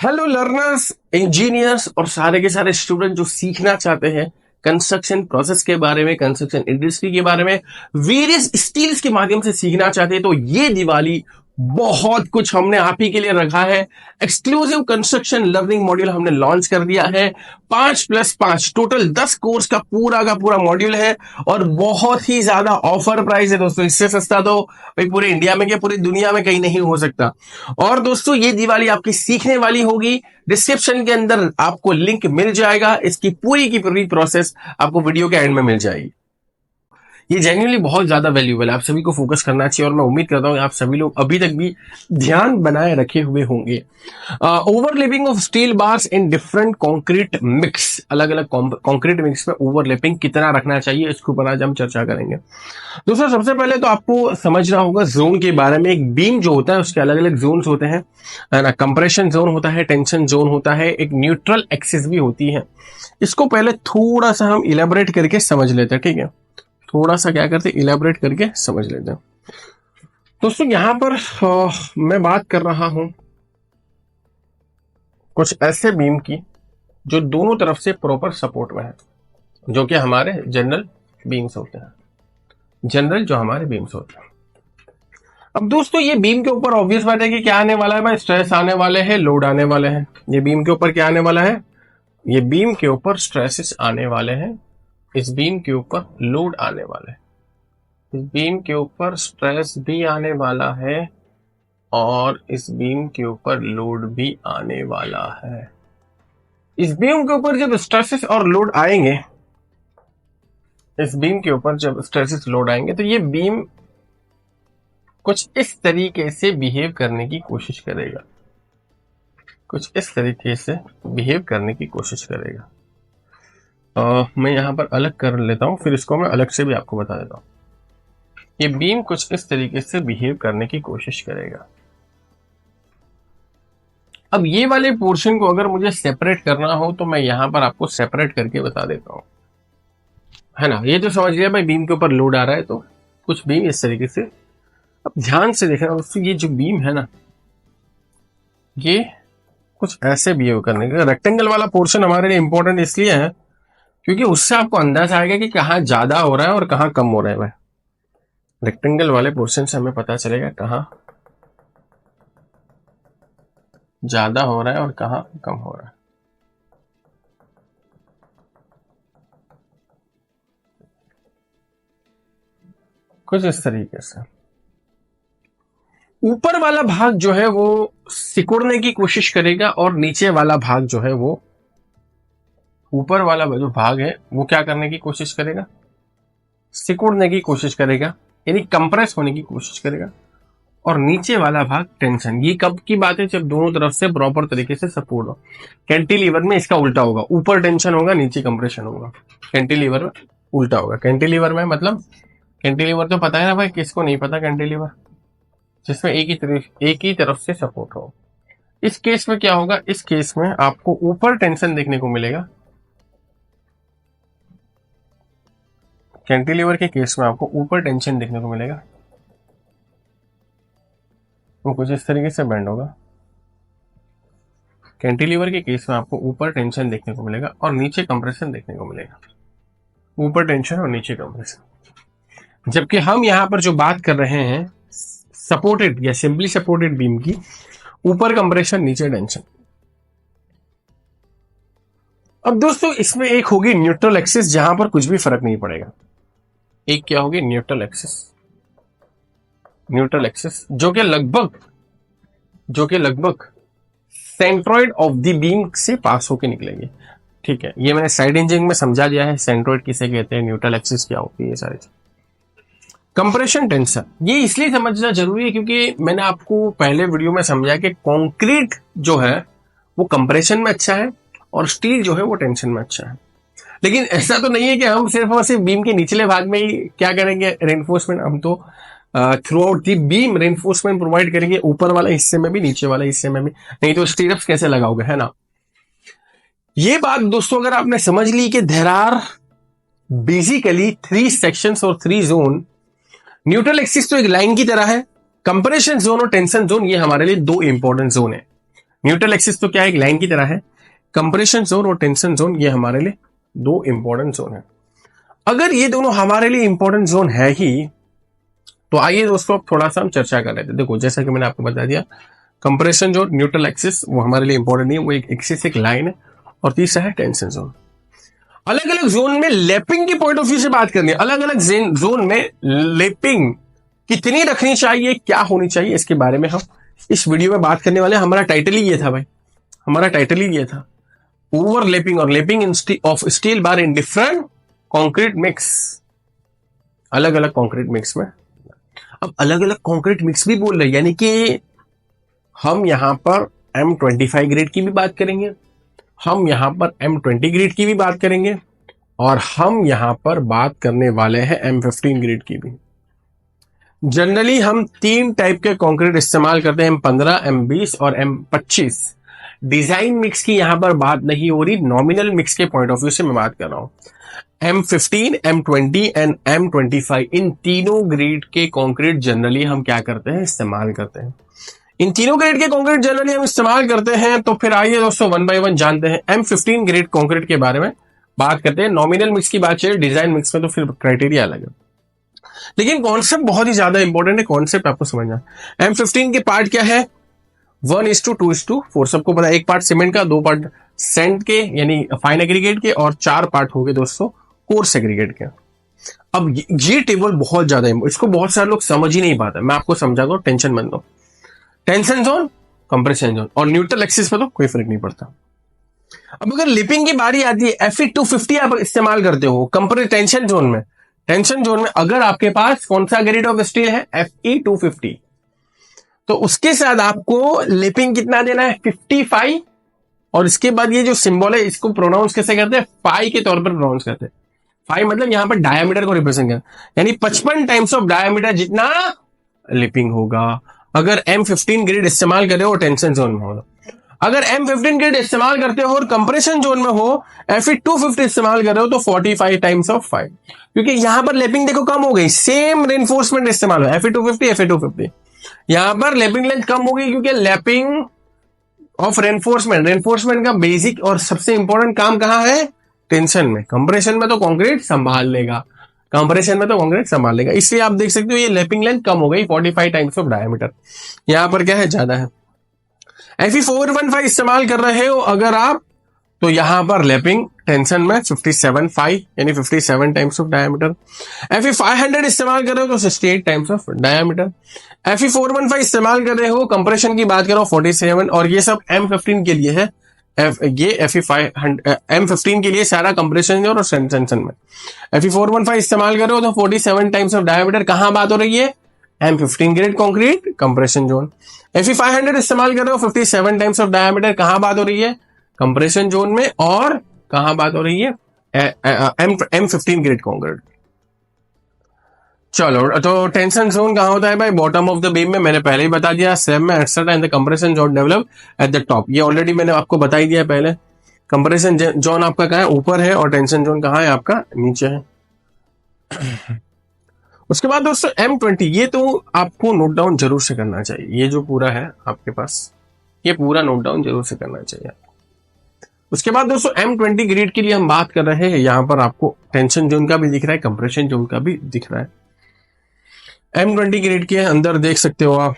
Hello learners, engineers और सारे के सारे स्टूडेंट जो सीखना चाहते हैं कंस्ट्रक्शन प्रोसेस के बारे में, कंस्ट्रक्शन इंडस्ट्री के बारे में, वेरियस स्किल्स के माध्यम से सीखना चाहते हैं तो ये दिवाली बहुत कुछ हमने आप ही के लिए रखा है। एक्सक्लूसिव कंस्ट्रक्शन लर्निंग मॉड्यूल हमने लॉन्च कर दिया है। 5+5 टोटल 10 कोर्स का पूरा मॉड्यूल है और बहुत ही ज्यादा ऑफर प्राइस है दोस्तों। इससे सस्ता तो भाई पूरे इंडिया में क्या पूरी दुनिया में कहीं नहीं हो सकता। और दोस्तों ये दिवाली आपकी सीखने वाली होगी। डिस्क्रिप्शन के अंदर आपको लिंक मिल जाएगा, इसकी पूरी की पूरी प्रोसेस आपको वीडियो के एंड में मिल जाएगी। ये जेन्युइनली बहुत ज्यादा वैल्यूएबल है, आप सभी को फोकस करना चाहिए और मैं उम्मीद करता हूँ आप सभी लोग अभी तक भी ध्यान बनाए रखे हुए होंगे। Overlapping of steel bars in different concrete mix, अलग अलग कॉन्क्रीट मिक्स में ओवरलैपिंग कितना रखना चाहिए, इसके ऊपर आज हम चर्चा करेंगे। दोस्तों सबसे पहले तो आपको समझना होगा जोन के बारे में। एक बीम जो होता है उसके अलग अलग जोन्स होते हैं, है ना। कंप्रेशन जोन होता है, टेंशन जोन होता है, एक न्यूट्रल एक्सिस भी होती है। इसको पहले थोड़ा सा हम इलेबोरेट करके समझ लेते हैं, ठीक है। थोड़ा सा क्या करते हैं, इलेबोरेट करके समझ लेते हैं। दोस्तों यहां पर मैं बात कर रहा हूं कुछ ऐसे बीम की जो दोनों तरफ से प्रॉपर सपोर्ट में है, जो कि हमारे जनरल बीम्स होते हैं, जनरल जो हमारे बीम्स होते हैं। अब दोस्तों ये बीम के ऊपर ऑब्वियस बात है कि क्या आने वाला है भाई, स्ट्रेस आने वाले हैं, लोड आने वाले हैं। ये बीम के ऊपर क्या आने वाला है, ये बीम के ऊपर स्ट्रेसेस आने वाले हैं, इस बीम के ऊपर लोड आने वाला है, इस बीम के ऊपर स्ट्रेस भी आने वाला है और इस बीम के ऊपर लोड भी आने वाला है। इस बीम के ऊपर जब स्ट्रेसेस और लोड आएंगे, इस बीम के ऊपर जब स्ट्रेसेस लोड आएंगे तो ये बीम कुछ इस तरीके से बिहेव करने की कोशिश करेगा, कुछ इस तरीके से बिहेव करने की कोशिश करेगा। मैं यहां पर अलग कर लेता हूं, फिर इसको मैं अलग से भी आपको बता देता हूं। ये बीम कुछ इस तरीके से बिहेव करने की कोशिश करेगा। अब ये वाले पोर्शन को अगर मुझे सेपरेट करना हो तो मैं यहां पर आपको सेपरेट करके बता देता हूं, है ना। ये तो समझ लिया भाई, बीम के ऊपर लोड आ रहा है तो कुछ बीम इस तरीके से। अब ध्यान से देखना दोस्तों, ये जो बीम है ना, ये कुछ ऐसे बिहेव करने का। रेक्टेंगल वाला पोर्शन हमारे लिए इंपॉर्टेंट इसलिए है क्योंकि उससे आपको अंदाजा आएगा कि कहाँ ज्यादा हो रहा है और कहाँ कम हो रहा है भाई। रेक्टेंगल वाले पोर्शन से हमें पता चलेगा कहाँ ज्यादा हो रहा है और कहाँ कम हो रहा है। कुछ इस तरीके से ऊपर वाला भाग जो है वो सिकुड़ने की कोशिश करेगा और नीचे वाला भाग जो है वो, ऊपर वाला जो भाग है वो क्या करने की कोशिश करेगा, सिकुड़ने की कोशिश करेगा, यानी कंप्रेस होने की कोशिश करेगा। और नीचे वाला भाग टेंशन। ये कब की बात है, जब दोनों तरफ से प्रॉपर तरीके से सपोर्ट हो। कैंटिलीवर में इसका उल्टा होगा, ऊपर टेंशन होगा नीचे कंप्रेशन होगा। कैंटिलीवर में उल्टा होगा। कैंटिलीवर में मतलब, कैंटिलीवर तो पता है ना भाई, किसको नहीं पता कैंटिलीवर, जिसमें एक ही तरफ से सपोर्ट हो। इस केस में क्या होगा, इस केस में आपको ऊपर टेंशन देखने को मिलेगा। कैंटिलीवर के केस में आपको ऊपर टेंशन देखने को मिलेगा, वो कुछ इस तरीके से बेंड होगा। कैंटिलीवर के केस में आपको ऊपर टेंशन देखने को मिलेगा और नीचे कंप्रेशन देखने को मिलेगा, ऊपर टेंशन और नीचे कंप्रेशन। जबकि हम यहां पर जो बात कर रहे हैं सपोर्टेड या सिंपली सपोर्टेड बीम की, ऊपर कंप्रेशन नीचे टेंशन। अब दोस्तों इसमें एक होगी न्यूट्रल एक्सिस, जहां पर कुछ भी फर्क नहीं पड़ेगा। एक क्या होगी, न्यूट्रल एक्सिस। न्यूट्रल एक्सिस जो कि लगभग सेंट्रॉइड ऑफ द बीम से पास होके निकलेगी, ठीक है। ये मैंने साइड इंजीनियरिंग में समझा दिया है, सेंट्रॉइड किसे कहते हैं, न्यूट्रल एक्सिस क्या होती है, ये सारी चीज। कंप्रेशन टेंशन ये इसलिए समझना जरूरी है क्योंकि मैंने आपको पहले वीडियो में समझाया कि कंक्रीट जो है वो कंप्रेशन में अच्छा है और स्टील जो है वो टेंशन में अच्छा है। लेकिन ऐसा तो नहीं है कि हम सिर्फ और सिर्फ बीम के निचले भाग में ही क्या करेंगे, रेनफोर्समेंट। हम तो through out the beam reinforcement provide करेंगे, ऊपर वाले हिस्से में भी नीचे वाले हिस्से में भी। नहीं तो स्टीरअप्स कैसे लगाओगे, है ना। ये बात दोस्तों अगर आपने समझ ली कि देयर आर बेसिकली 3 सेक्शंस और 3 जोन। न्यूट्रल एक्सिस तो एक लाइन की तरह है, कंप्रेशन जोन और टेंशन जोन ये हमारे लिए 2 इंपॉर्टेंट जोन है। न्यूट्रल एक्सिस तो क्या है, एक लाइन की तरह है। कंप्रेशन जोन और टेंशन जोन ये हमारे लिए दो इंपॉर्टेंट जोन है। अगर ये दोनों हमारे लिए इंपॉर्टेंट जोन है ही, तो आइए दोस्तों अब थोड़ा सा हम चर्चा कर रहे थे। देखो जैसा कि मैंने आपको बता दिया, कंप्रेशन जोन, न्यूट्रल एक्सिस वो हमारे लिए इंपॉर्टेंट नहीं है, वो एक एक्सिस, एक लाइन है। और तीसरा है टेंशन जोन। अलग अलग जोन में लैपिंग के पॉइंट ऑफ व्यू से बात करनी है। अलग अलग जोन में लैपिंग कितनी रखनी चाहिए, क्या होनी चाहिए, इसके बारे में हम इस वीडियो में बात करने वाले हैं। हमारा टाइटल ही ये था भाई, हमारा टाइटल ही ये था, ओवरलैपिंग और lapping of steel bar in different concrete mix. अलग अलग कंक्रीट मिक्स में, अब अलग अलग कंक्रीट मिक्स भी बोल रहे हैं, यानी कि हम यहां पर M25 ग्रेड की भी बात करेंगे, हम यहां पर M20 ग्रेड की भी बात करेंगे, और हम यहां पर बात करने वाले हैं M15 ग्रेड की भी। जनरली हम 3 टाइप के कंक्रीट इस्तेमाल करते हैं, M15, M20 और M25। डिजाइन मिक्स की यहां पर बात नहीं हो रही, नॉमिनल मिक्स के पॉइंट ऑफ व्यू से मैं बात कर रहा हूं। M15, M20 एंड M25 इन तीनों ग्रेड के कंक्रीट जनरली हम क्या करते हैं, इस्तेमाल करते हैं। इन तीनों ग्रेड के कंक्रीट जनरली हम इस्तेमाल करते हैं। तो फिर आइए दोस्तों 1 बाय 1 जानते हैं। M15 ग्रेड कंक्रीट के बारे में बात करते हैं। नॉमिनल मिक्स की बात चलिए, डिजाइन मिक्स में तो फिर क्राइटेरिया अलग है, लेकिन कॉन्सेप्ट बहुत ही ज्यादा इंपॉर्टेंट है। कॉन्सेप्ट आपको समझना, M15 के पार्ट क्या है, 1:2:4। सबको पता है, एक पार्ट सीमेंट का, 2 पार्ट सैंड के यानी फाइन एग्रीगेट के, और 4 पार्ट हो गए दोस्तों कोर्स एग्रीगेट के। अब ये टेबल बहुत ज्यादा है, इसको बहुत सारे लोग समझ ही नहीं पाते। मैं आपको समझाता हूं, टेंशन मत लो। टेंशन जोन, कंप्रेशन जोन और न्यूट्रल एक्सिस पे तो कोई फर्क नहीं पड़ता। अब अगर लिपिंग की बारी आती है, Fe250 आप इस्तेमाल करते हो टेंशन जोन में। टेंशन जोन में अगर आपके पास कौन सा ग्रेड ऑफ स्टील है, Fe250, तो उसके साथ आपको लिपिंग कितना देना है, 55। और इसके बाद ये जो सिंबल है इसको प्रोनाउंस कैसे करते हैं, फाई के तौर पर प्रोनाउंस करते हैं। फाई मतलब यहां पर डायमीटर को रिप्रेजेंट करना, यानी 55 टाइम्स ऑफ डायमीटर जितना लिपिंग होगा अगर M15 ग्रेड इस्तेमाल करे हो टेंशन जोन में हो। अगर M15 ग्रेड इस्तेमाल करते हो और कंप्रेशन जोन में हो, Fe250 इस्तेमाल कर रहे हो, तो 45 टाइम्स ऑफ 5, क्योंकि यहां पर लैपिंग देखो कम हो गई, सेम रेनफोर्समेंट इस्तेमाल हो, Fe250 यहां पर लैपिंग लेंथ कम हो गई, क्योंकि लैपिंग ऑफ रेनफोर्समेंट का बेसिक और सबसे इंपॉर्टेंट काम कहां है, टेंशन में। कंप्रेशन में तो कंक्रीट संभाल लेगा, इसलिए आप देख सकते हो ये लैपिंग लेंथ कम हो गई, 45 टाइम्स ऑफ डायमीटर। यहां पर क्या है, ज्यादा है। Fe415 इस्तेमाल कर रहे हो अगर आप, तो यहां पर लैपिंग टेंशन में 57.5 यानी 57 टाइम्स ऑफ डायमीटर। Fe500 इस्तेमाल कर रहे हो तो 68 टाइम्स ऑफ डायमीटर। Fe415 इस्तेमाल कर रहे हो, कंप्रेशन की बात करो 47, और ये सब M15 के लिए है। ये M15 के लिए सारा कंप्रेशन और टेंशन में। Fe415 इस्तेमाल कर रहे हो तो 47 टाइम्स ऑफ डायमीटर। कहां बात हो रही है, M15 grade concrete compression zone. Fe500 इस्तेमाल कर रहे हो 57 टाइम्स ऑफ डायमीटर। कहां बात हो रही है, कंप्रेशन जोन में। और कहां बात हो रही है, M15 ग्रेड कंक्रीट। चलो, तो टेंशन जोन कहां होता है भाई, बॉटम ऑफ द बीम में। मैंने पहले ही बता दिया, स्लैब में etcetera, and the compression zone develop at the top. ये ऑलरेडी मैंने आपको बता ही दिया पहले। कंप्रेशन जोन आपका कहां है, ऊपर है, और टेंशन जोन कहां है, आपका नीचे है। उसके बाद दोस्तों M20, ये तो आपको नोट डाउन जरूर से करना चाहिए। ये जो पूरा है आपके पास, ये पूरा नोट डाउन जरूर से करना चाहिए। उसके बाद दोस्तों M20 ग्रेड के लिए हम बात कर रहे हैं, यहां पर आपको टेंशन जोन का भी दिख रहा है, कंप्रेशन जोन का भी दिख रहा है। M20 ग्रेड के अंदर देख सकते हो आप,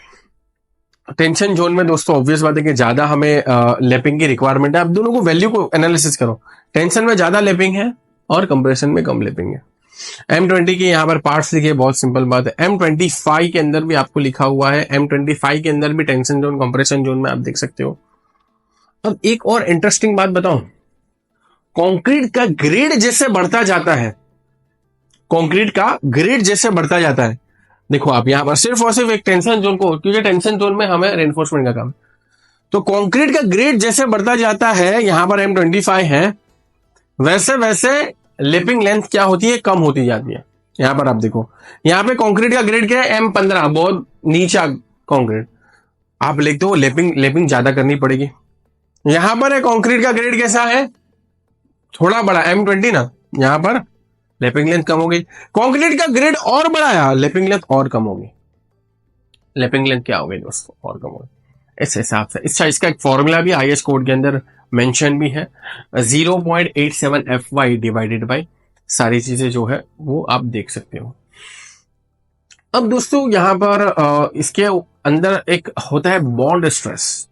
टेंशन जोन में दोस्तों ऑब्वियस बात है कि ज्यादा हमें लैपिंग की रिक्वायरमेंट है। आप दोनों को वैल्यू को एनालिसिस करो, टेंशन में ज्यादा लैपिंग है और कंप्रेशन में कम लैपिंग है। M20 के यहाँ पर पार्ट्स लिखे, बहुत सिंपल बात है। M25 के अंदर भी आपको लिखा हुआ है, M25 के अंदर भी टेंशन जोन कंप्रेशन जोन में आप देख सकते हो। अब एक और इंटरेस्टिंग बात बताऊं, कंक्रीट का ग्रेड जैसे बढ़ता जाता है, कंक्रीट का ग्रेड जैसे बढ़ता जाता है, देखो आप यहां पर सिर्फ और सिर्फ एक टेंशन जोन को, क्योंकि टेंशन जोन में हमें रेनफोर्समेंट का काम, तो कंक्रीट का ग्रेड जैसे बढ़ता जाता है, यहां पर M25 है, वैसे वैसे लिपिंग लेंथ क्या होती है, कम होती जाती है। यहां पर आप देखो, यहां पे कंक्रीट का ग्रेड क्या है, M15, बहुत नीचा कंक्रीट। आप लिखते हो लेपिंग ज्यादा करनी पड़ेगी। यहां पर कंक्रीट का ग्रेड कैसा है, थोड़ा बड़ा, M20 ना, यहां पर लैपिंग लेंथ कम हो गई। कंक्रीट का ग्रेड और बढ़ाया, लैपिंग लेंथ और कम होगी। लैपिंग लेंथ क्या हो गई दोस्तों, और कम हो गई। इस हिसाब से। इसका एक फॉर्मूला भी IS कोड के अंदर मेंशन भी है, 0.87 FY डिवाइडेड बाई सारी चीजें जो है वो आप देख सकते हो। अब दोस्तों यहाँ पर इसके अंदर एक होता है बॉन्ड स्ट्रेस,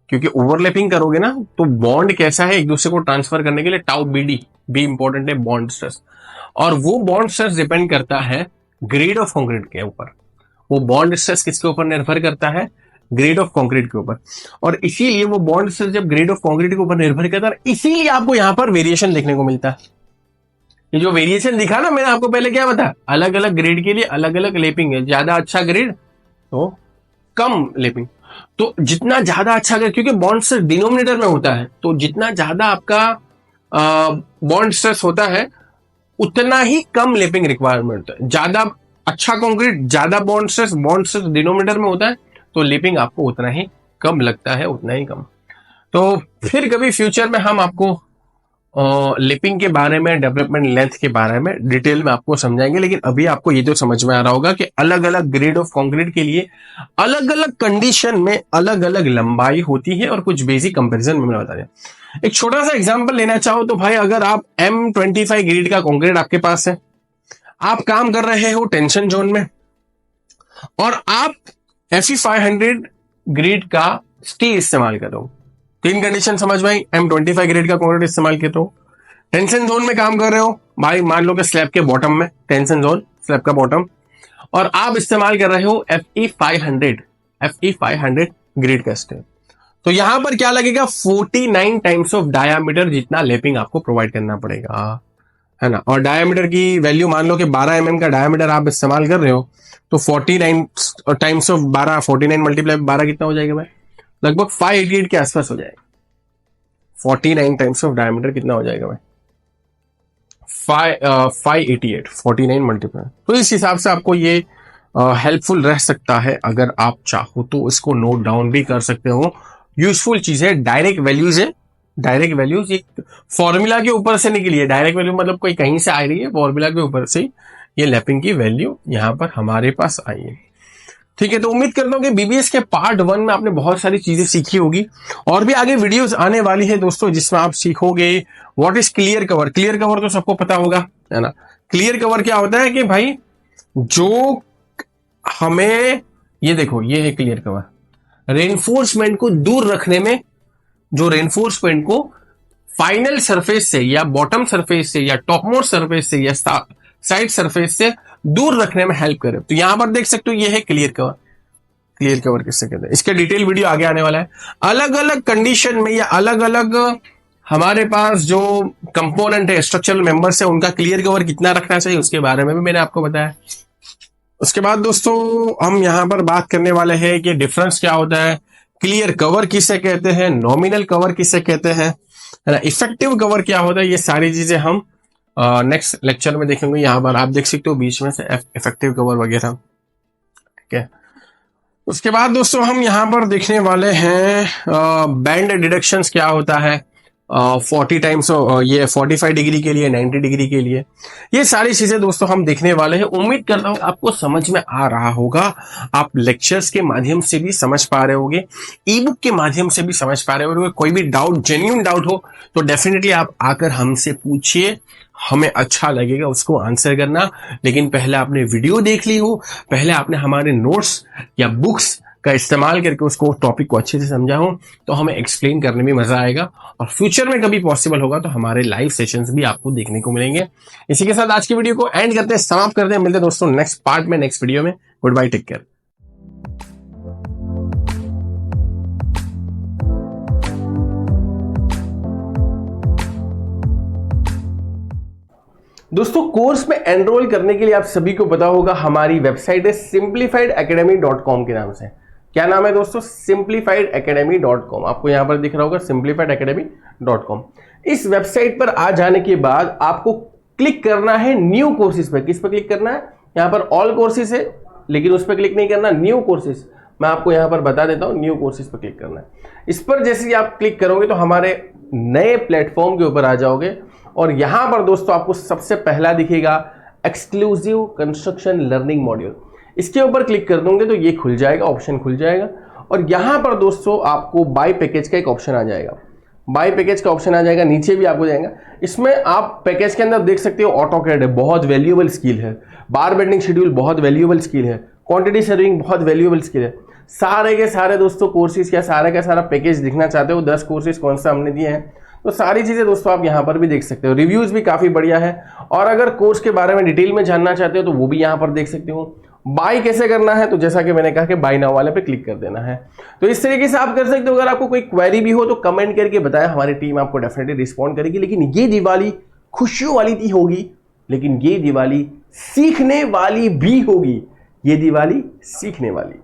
क्योंकि ओवरलैपिंग करोगे ना तो बॉन्ड कैसा है एक दूसरे को ट्रांसफर करने के लिए टाउ BD भी इंपॉर्टेंट है बॉन्ड स्ट्रेस, और वो बॉन्ड स्ट्रेस डिपेंड करता है ग्रेड ऑफ कंक्रीट के ऊपर। वो बॉन्ड स्ट्रेस किसके ऊपर निर्भर करता है? ग्रेड ऑफ कंक्रीट के ऊपर। और इसीलिए वो बॉन्ड स्ट्रेस जब ग्रेड ऑफ कंक्रीट के ऊपर निर्भर करता है, इसीलिए आपको यहां पर वेरिएशन देखने को मिलता है। ये जो वेरिएशन दिखा ना मैंने आपको पहले क्या बताया, अलग अलग ग्रेड के लिए अलग अलग लेपिंग है। ज्यादा अच्छा ग्रेड तो कम लेपिंग, तो जितना ज्यादा अच्छा ग्रेड, क्योंकि बॉन्ड स्ट्रेस डिनोमिनेटर में होता है, तो जितना ज्यादा आपका बॉन्ड स्ट्रेस होता है उतना ही कम लेपिंग रिक्वायरमेंट है। ज्यादा अच्छा कंक्रीट ज्यादा बॉन्ड स्ट्रेस डिनोमिनेटर में होता है, तो लेपिंग आपको उतना ही कम लगता है, उतना ही कम। तो फिर कभी फ्यूचर में हम आपको लिपिंग के बारे में, डेवलपमेंट लेंथ के बारे में डिटेल में आपको समझाएंगे, लेकिन अभी आपको ये तो समझ में आ रहा होगा कि अलग अलग ग्रेड ऑफ कंक्रीट के लिए अलग अलग कंडीशन में अलग अलग लंबाई होती है, और कुछ बेसिक कंपैरिजन में बता दिया। एक छोटा सा एग्जांपल लेना चाहो तो भाई, अगर आप M25 ग्रेड का कंक्रीट आपके पास है, आप काम कर रहे हो टेंशन जोन में, और आप FE 500 ग्रेड का स्टील इस्तेमाल कर रहे हो, तीन कंडीशन समझ में आई। M25 ग्रेड का कंक्रीट इस्तेमाल कर रहे हो, टेंशन जोन में काम कर रहे हो भाई, मान लो कि स्लैब के बॉटम में, टेंशन जोन स्लैब का बॉटम, और आप इस्तेमाल कर रहे हो FE 500 ग्रेड का स्टील, तो यहां पर क्या लगेगा, 49 टाइम्स ऑफ डायामीटर जितना लेपिंग आपको प्रोवाइड करना पड़ेगा, है ना। और डायामीटर की वैल्यू मान लो कि 12 mm का डायामीटर आप इस्तेमाल कर रहे हो, तो 49 टाइम्स ऑफ 12, 49 मल्टीप्लाई 12 कितना हो जाएगा भाई, लगभग 588 के आसपास हो जाएगा। 49 टाइम्स ऑफ डायमीटर कितना हो जाएगा भाई, 588, 49 मल्टीप्लाई। तो इस हिसाब से आपको ये हेल्पफुल रह सकता है, अगर आप चाहो तो इसको नोट डाउन भी कर सकते हो। यूजफुल चीज है, डायरेक्ट वैल्यूज है, डायरेक्ट वैल्यूज एक फॉर्मूला के ऊपर से निकली है। डायरेक्ट वैल्यू मतलब कोई कहीं से आ रही है, फॉर्मूला के ऊपर से ये लैपिंग की वैल्यू यहां पर हमारे पास आई है। ठीक है, तो उम्मीद करता हूं कि BBS के पार्ट 1 में आपने बहुत सारी चीजें सीखी होगी, और भी आगे वीडियोस आने वाली है दोस्तों, जिसमें आप सीखोगे what is clear cover. Clear cover तो सबको पता होगा, है ना। क्लियर कवर क्या होता है कि भाई जो हमें, ये देखो ये है क्लियर कवर, रेनफोर्समेंट को दूर रखने में, जो रेनफोर्समेंट को फाइनल सरफेस से या बॉटम सरफेस से या टॉप मोस्ट सरफेस से या साइड सरफेस से दूर रखने में हेल्प करे। तो यहां पर देख सकते हो ये है क्लियर कवर। क्लियर कवर किससे कहते हैं, इसके डिटेल वीडियो आगे आने वाला है। अलग अलग कंडीशन में या अलग अलग हमारे पास जो कंपोनेंट है, स्ट्रक्चरल मेंबर्स है, उनका क्लियर कवर कितना रखना चाहिए उसके बारे में भी मैंने आपको बताया। उसके बाद दोस्तों हम यहां पर बात करने वाले हैं कि डिफरेंस क्या होता है, क्लियर कवर किसे कहते हैं, नॉमिनल कवर किसे कहते हैं, है ना, इफेक्टिव कवर क्या होता है, ये सारी चीजें हम नेक्स्ट लेक्चर में देखेंगे। यहां पर आप देख सकते हो बीच में से इफेक्टिव कवर वगैरह, ठीक है। उसके बाद दोस्तों हम यहां पर देखने वाले हैं बैंड डिडक्शंस क्या होता है, 40 टाइम्स, ये 45 डिग्री के लिए, 90 डिग्री के लिए, ये सारी चीजें दोस्तों हम देखने वाले हैं। उम्मीद करता हूं आपको समझ में आ रहा होगा, आप लेक्चर्स के माध्यम से भी समझ पा रहे होगे, ई बुक के माध्यम से भी समझ पा रहे होगे। कोई भी डाउट, जेन्युइन डाउट हो तो डेफिनेटली आप आकर हमसे पूछिए, हमें अच्छा लगेगा उसको आंसर करना। लेकिन पहले आपने वीडियो देख ली हो, पहले आपने हमारे नोट्स या बुक्स का इस्तेमाल करके उसको टॉपिक को अच्छे से समझा हो, तो हमें एक्सप्लेन करने में मजा आएगा। और फ्यूचर में कभी पॉसिबल होगा तो हमारे लाइव सेशंस भी आपको देखने को मिलेंगे। इसी के साथ आज की वीडियो को एंड करते हैं, समाप्त करते हैं। मिलते हैं दोस्तों नेक्स्ट पार्ट में, नेक्स्ट वीडियो में। Good bye, take care. दोस्तों कोर्स में एनरोल करने के लिए आप सभी को पता होगा हमारी वेबसाइट है simplifiedacademy.com के नाम से। क्या नाम है दोस्तों, simplifiedacademy.com। आपको यहां पर दिख रहा होगा simplifiedacademy.com। इस वेबसाइट पर आ जाने के बाद आपको क्लिक करना है न्यू कोर्सेज पे। किस पे क्लिक करना है, यहां पर ऑल कोर्सेज है, लेकिन उस पर क्लिक नहीं करना, न्यू कोर्सेज। मैं आपको यहां पर बता देता हूं, न्यू कोर्सेज पर क्लिक करना है। इस पर जैसे ही आप क्लिक करोगे तो हमारे नए प्लेटफॉर्म के ऊपर आ जाओगे, और यहां पर दोस्तों आपको सबसे पहला दिखेगा एक्सक्लूसिव कंस्ट्रक्शन लर्निंग मॉड्यूल। इसके ऊपर क्लिक कर दोगे तो ये खुल जाएगा, ऑप्शन खुल जाएगा। और यहाँ पर दोस्तों आपको बाय पैकेज का एक ऑप्शन आ जाएगा, बाय पैकेज का ऑप्शन आ जाएगा, नीचे भी आपको जाएगा। इसमें आप पैकेज के अंदर देख सकते हो ऑटोकैड है, बहुत वैल्यूएबल स्किल है, बार बेंडिंग शेड्यूल बहुत वैल्यूएबल स्किल है, क्वांटिटी सर्विंग बहुत वैल्यूएबल स्किल है। सारे के सारे दोस्तों कोर्सेज क्या सारे का सारा पैकेज दिखना चाहते हो, 10 कोर्सेज कौन सा हमने दिए हैं, तो सारी चीज़ें दोस्तों आप यहाँ पर भी देख सकते हो। रिव्यूज़ भी काफ़ी बढ़िया है, और अगर कोर्स के बारे में डिटेल में जानना चाहते हो तो वो भी यहाँ पर देख सकते हो। बाय कैसे करना है, तो जैसा कि मैंने कहा कि बाय नाउ वाले पे क्लिक कर देना है। तो इस तरीके से आप कर सकते हो। अगर आपको कोई क्वेरी भी हो तो कमेंट करके बताएं, हमारी टीम आपको डेफिनेटली रिस्पॉन्ड करेगी। लेकिन ये दिवाली खुशियों वाली भी होगी, लेकिन ये दिवाली सीखने वाली भी होगी, ये दिवाली सीखने वाली।